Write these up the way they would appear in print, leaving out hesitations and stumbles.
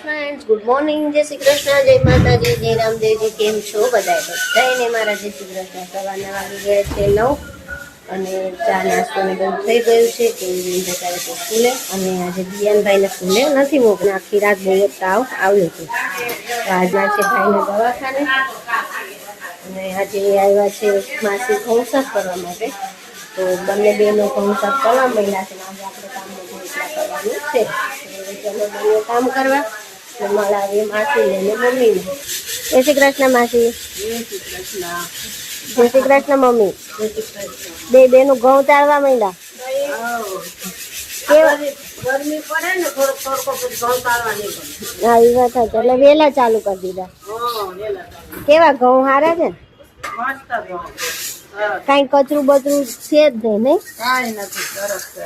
Friends good morning जय श्री कृष्ण जय माताजी जय रामदेवजी केम छो बधाए बधाઈને મારા જય શ્રી કૃષ્ણ સવારના વાગી ગયા છે 9 અને ચા નાસ્તો ને બધું થઈ ગયું છે કે જતા રહે સ્કૂલે અને આજે દિયાનભાઈને સ્કૂલે નથી મોકલ્યા આખી રાત બહુ તાવ આવ્યો હતો તો આજના છે ભાઈને દવાખાને અને આજે આવ્યા છે માસી ઘઉં સાફ કરવા માટે તો બંને બહેનો ઘઉં સાફ કરવા માંડ્યા છે આજે આપણે કામનું એટલા કરવાનું છે ચલો બંને કામ કરવા મળાવી માસી ને મમ્મીને જય શ્રી કૃષ્ણ માસી જય શ્રી કૃષ્ણ મમ્મી બે બેનું ઘઉં ચાળવા માંડ્યા ગરમી પડે ને થોડોક ઘઉં ચાળવા નહીં પડે હા એ વાત હતી એટલે વહેલા ચાલુ કરી દીધા કેવા ઘઉં સારા છે કઈ કચરું બચરું છે જ નહીં કાંઈ નથી સરસ છે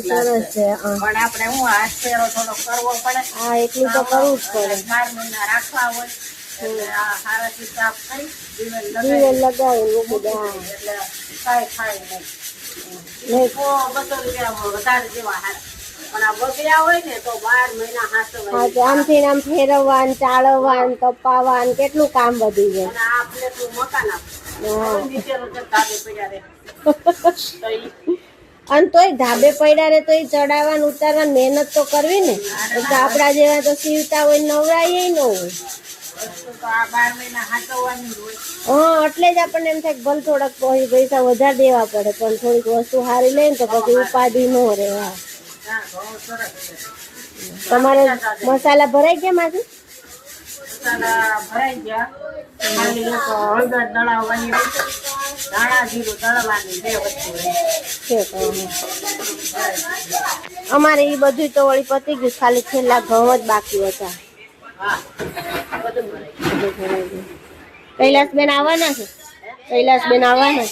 સરસ છે પણ આપણે હું હાથ ફેરો થોડો કરવો પડે હા એટલું તો કરવું જ પડે 4 મહિના રાખવા હોય એટલે આ સારાથી સાફ કરી દીવેલ લગાવી બધા એટલે કાંઈ થાય નહીં ₹200 વધારે જેવા હારા પણ આ બગડ્યા હોય ને તો 12 મહિના હાથવા આમથી આમ ફેરવવાન ચાળવવાન કપાવાન કેટલું કામ વધી જાય અને આપણે તો મકાન અને તોય ધાબે પડ્યા રે તો ચડાવવાનું ઉતારવાનું મહેનત તો કરવી ને આપડા જેવા તો સીવતા હોય નવરાય ન હોય એટલે જ આપણને એમ થાય ભલે થોડાક પૈસા વધારે દેવા પડે પણ થોડીક વસ્તુ સારી લઈને તો પછી ઉપાધિ ન રહે તમારે મસાલા ભરાઈ ગયા માંથી ભરાઈ ગયા હળદર દળાવવાની ધાણા જીરું દળવાની બે વસ્તુ અમારે એ બધું તો વળી પતી ગયું ખાલી છેલ્લા ઘઉં જ બાકી હતા કૈલાસબેન આવવાના છે કૈલાસબેન આવવાના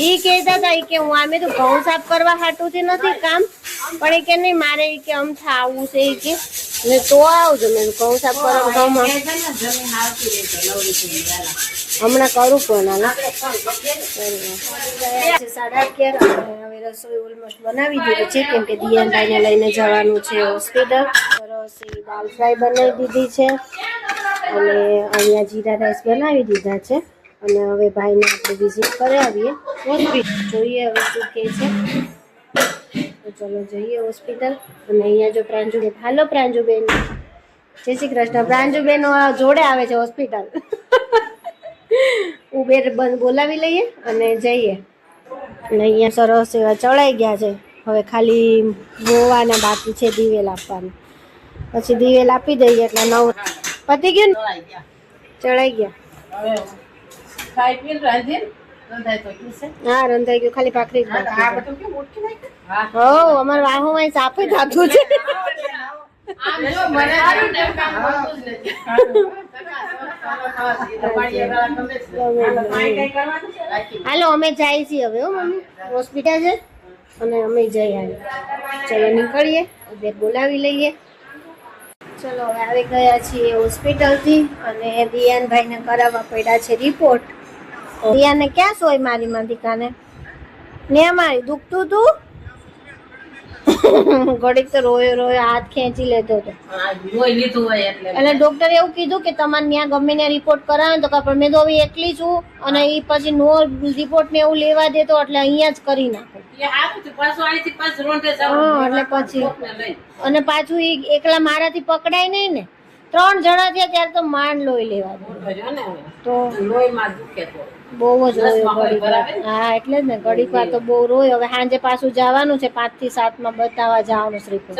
ઈ કહેતા હતા કે હું આમે તો ઘઉં સાફ કરવા હાટુંથી નથી કામ પણ એ કે નહીં મારે એ કે અમથા આવવું છે એ કે ને તો આવજો મેં ઘઉં સાફ કરવા ઘઉંમાં હમણાં કરું પણ 11:30 હવે રસોઈ ઓલમોસ્ટ બનાવી દીધી છે કેમ કે દિયાનભાઈને લઈને જવાનું છે હોસ્પિટલ સરસ દાલ ફ્રાય બનાવી દીધી છે અને અહીંયા જીરા રાઈસ બનાવી દીધા છે અને હવે ભાઈને આપણે વિઝિટ કરાવીએ હોસ્પિટલ જોઈએ હવે શું કહે છે તો ચલો જઈએ હોસ્પિટલ અને અહીંયા જો પ્રાંજુબેન હાલો પ્રાંજુબેન જય શ્રી કૃષ્ણ પ્રાંજુબેન જોડે આવે છે હોસ્પિટલ ઉબેર બંધ બોલાવી લઈએ અને જઈએ અને અહીંયા સરસ એવા ચડાઈ ગયા છે હવે ખાલી ગોવાના બાકી છે દિવેલ આપવાનું પછી દિવેલ આપી દઈએ એટલે 9 પતી ગયું ને ચડાઈ ગયા હા રંધાઈ ગયું ખાલી ભાખરી જ હો અમારે વાહુમાં સાપે થાતું છે હાલો અમે જાય છીએ હવે હો મમ્મી હોસ્પિટલ છે અને અમે જઈ આવી ચલો નીકળીએ ઉબેર બોલાવી લઈએ ચલો હવે આવી ગયા છીએ હોસ્પિટલથી અને દિયાનભાઈને કરાવવા પડ્યા છે રિપોર્ટ દિયાને ક્યાં સોય મારી માધિકાને ને મારી દુખતું તું ઘડીક તો રોયો હાથ ખેંચી લેતો હતો એટલે ડોક્ટરે એવું કીધું કે તમારે ત્યાં ગમે ત્યાં રિપોર્ટ કરાવે તો પણ મેં તો હવે એકલી છું અને એ પછી નો રિપોર્ટ ને એવું લેવા દેતો એટલે અહીંયા જ કરી નાખો એટલે પછી અને પાછું એ એકલા મારાથી પકડાય નહીં ને 3 જણા થયા ત્યારે તો માંડ લોહી લેવા દે તો બહુ જ રોયો ઘડીક હા એટલે જ ને ઘડીક વાર તો બહુ રોયો હવે સાંજે પાછું જવાનું છે 5 થી 7 માં બતાવવા જવાનું શ્રીપુર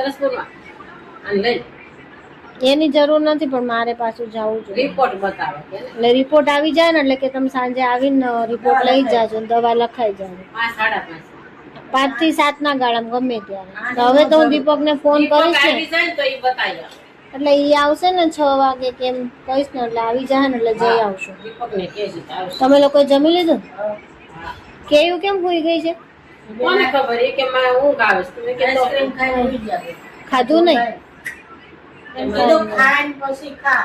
એની જરૂર નથી પણ મારે પાછું જવું જોઈએ રિપોર્ટ બતાવે એટલે રિપોર્ટ આવી જાય ને એટલે કે તમે સાંજે આવીને રિપોર્ટ લઈ જાજો દવા લખાઈ જાય 5 થી 7 ના ગાળામાં ગમે ત્યારે તો હવે તો હું દીપકને ફોન કરીશ ને એટલે ઈ આવશે ને 6 વાગે કેમ કહીશ ને એટલે આવી જાય ને એટલે જઈ આવશું તમે લોકો જમી લીધું કેવું કેમ ભૂઈ ગઈ છે કોને ખબર એ કે મારે ઊંઘ આવે છે તમે કે આઈસ્ક્રીમ ખાઈને ઉડી ગયા ખાધું નહીં બધું ખાઈને પછી ખા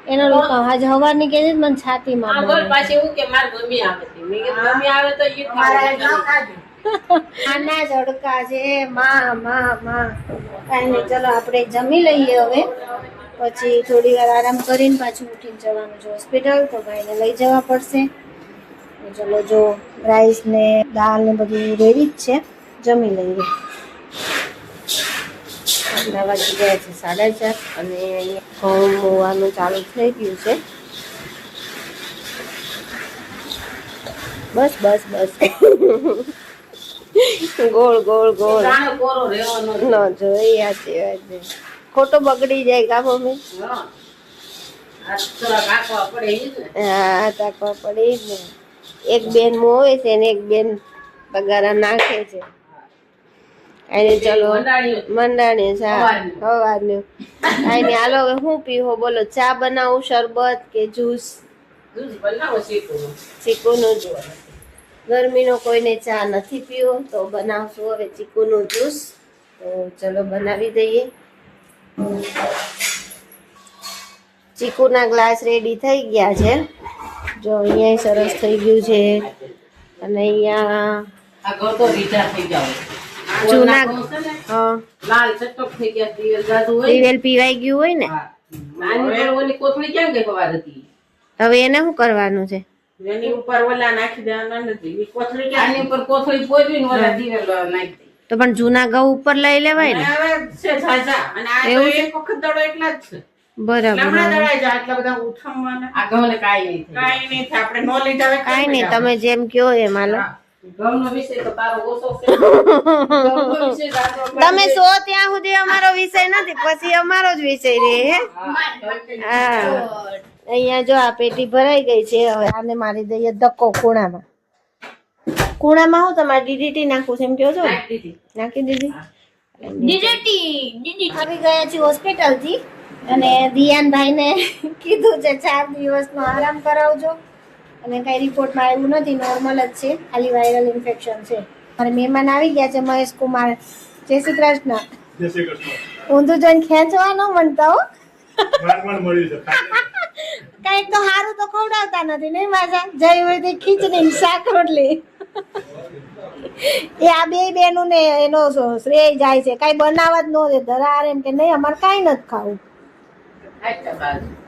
એનો લોકો આજ હવારની કે મને છાતીમાં બોલ પાછી એવું કે માર મમ્મી આવે છે મેં કે મમ્મી આવે તો ઈ મારે ન ખાધું આના ઝડકા છે માં માં માં. કાંઈ નહીં, ચલો આપણે જમી લઈએ હવે, પછી થોડી વાર આરામ કરીને પાછું ઉઠીને જવાનું છે હોસ્પિટલ, તો ભાઈને લઈ જવા પડશે. ચલો જો રાઈસ ને દાળ ને બધું રેડી જ છે, જમી લઈએ. આટલા વાગી ગયા છે 4:30 અને અહીંયા ઘઉં મોવાનું ચાલુ થઈ ગયું છે. બસ બસ બસ ગોળ ગોળ ગોળ ન જોઈ. સાચી વાત છે, ખોટો બગડી જાય કા મમ્મી? હા તાકવા પડે જ ને. એક બેન મોવે છે ને એક બેન બગારા નાખે છે. અને ચલો મંડાણી સવારનું આની હાલો. હવે શું પીવો બોલો? ચા બનાવું, શરબત કે જ્યુસ? ચીકુનું જ્યુસ. ગરમીનો કોઈને ચા નથી પીવો તો બનાવશું હવે ચીકુનું જ્યુસ. તો ચલો બનાવી દઈએ. ચીકુના ગ્લાસ રેડી થઈ ગયા છે. જો અહીંયા સરસ થઈ ગયું છે. અને અહીંયા જૂના લાલ ચટક થઈ ગયા. દિવેલ પીવાઈ ગયું હોય ને. હવે એને શું કરવાનું છે? એની ઉપર ઓલા નાખી દેવાના નથી. કોથળી કે આની ઉપર કોથળી પોજવીને ઓલા દિવેલ નાખી દે. તો પણ જૂના ઘઉં ઉપર લઈ લેવાય ને. હવે છે ઝાઝા અને આ તો એક વખત દડો એટલા જ છે. બરાબર. લમણા દડાઈ જાય આટલા બધા ઉઠાવવાના. આ ઘઉંને કાઈ નહીં થાય. આપણે નો લઈ જાવે કાઈ નહીં, તમે જેમ કયો એમ હાલો. ઘઉંનો વિષય તો તારો ઓછો છે. તમે સો ત્યાં સુધી અમારો વિષય નથી, પછી અમારો જ વિષય રહે. હા, અહીંયા જો આ પેટી ભરાઈ ગઈ છે. હવે આને મારી દઈએ ધક્કો ખૂણામાં. ખૂણામાં હું તમારે ડીડીટી નાખવું છે એમ કહો છો? નાખી દીધી. ડીડીટી આવી ગયા છે હોસ્પિટલ થી, અને દિયાનભાઈને કીધું છે 4 દિવસનો આરામ કરાવજો. અને કઈ રિપોર્ટમાં આવ્યું નથી, નોર્મલ જ છે, ખાલી વાયરલ ઇન્ફેક્શન છે. અને મહેમાન આવી ગયા છે મહેશ કુમાર. જય શ્રી કૃષ્ણ. જય શ્રી કૃષ્ણ. ઊંધું જોઈને ખેંચવા ન મળતા હો. મળ્યું છે. કઈક તો સારું તો ખવડાવતા નથી નહીં માજા? જય હોય ખીચડી શાક રોટલી. એ આ બે બેનું ને એનો શ્રેય જાય છે. કઈ બનાવવા જ ન દે ધરાર એમ કે નહીં અમારે કઈ નથી ખાવું.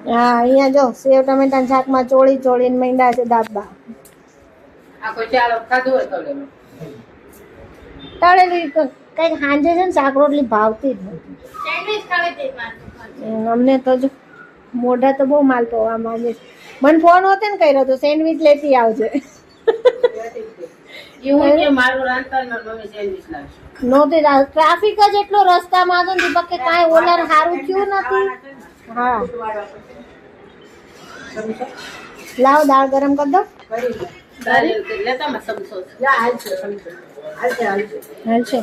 હા, અહીંયા જો સેવ ટમેટા શાકમાં ચોળી ચોળીને માંડ્યા છે ડાબા. તળેલી કઈક સાંજે છે ને શાક રોટલી ભાવતી જ નથી અમને. તો જો મોઢા તો બહુ માલ પવા માંગે છે. મને ફોન હોતે ને કર્યો તો સેન્ડવીચ લેતી આવજે. નહોતી ટ્રાફિક જ એટલો રસ્તામાં હતો ને દીપક કે કાંઈ ઓલા સારું થયું નથી. હા, લાવ દાળ ગરમ કરી દો. હાલશે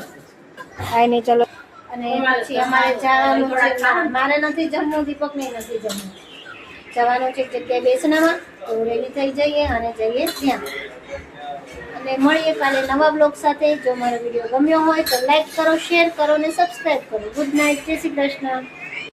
કાંઈ નહીં, ચલો. અને પછી અમારે જવાનું છે, મારે નથી જમવું, દીપક ને નથી જમવું. જવાનું છે જગ્યાએ બેસણામાં, તો રેડી થઈ જઈએ અને જઈએ ત્યાં. અને મળીએ કાલે નવા બ્લોગ સાથે. જો મારો વિડીયો ગમ્યો હોય તો લાઈક કરો, શેર કરો અને સબસ્ક્રાઈબ કરો. ગુડ નાઇટ, જય શ્રી કૃષ્ણ.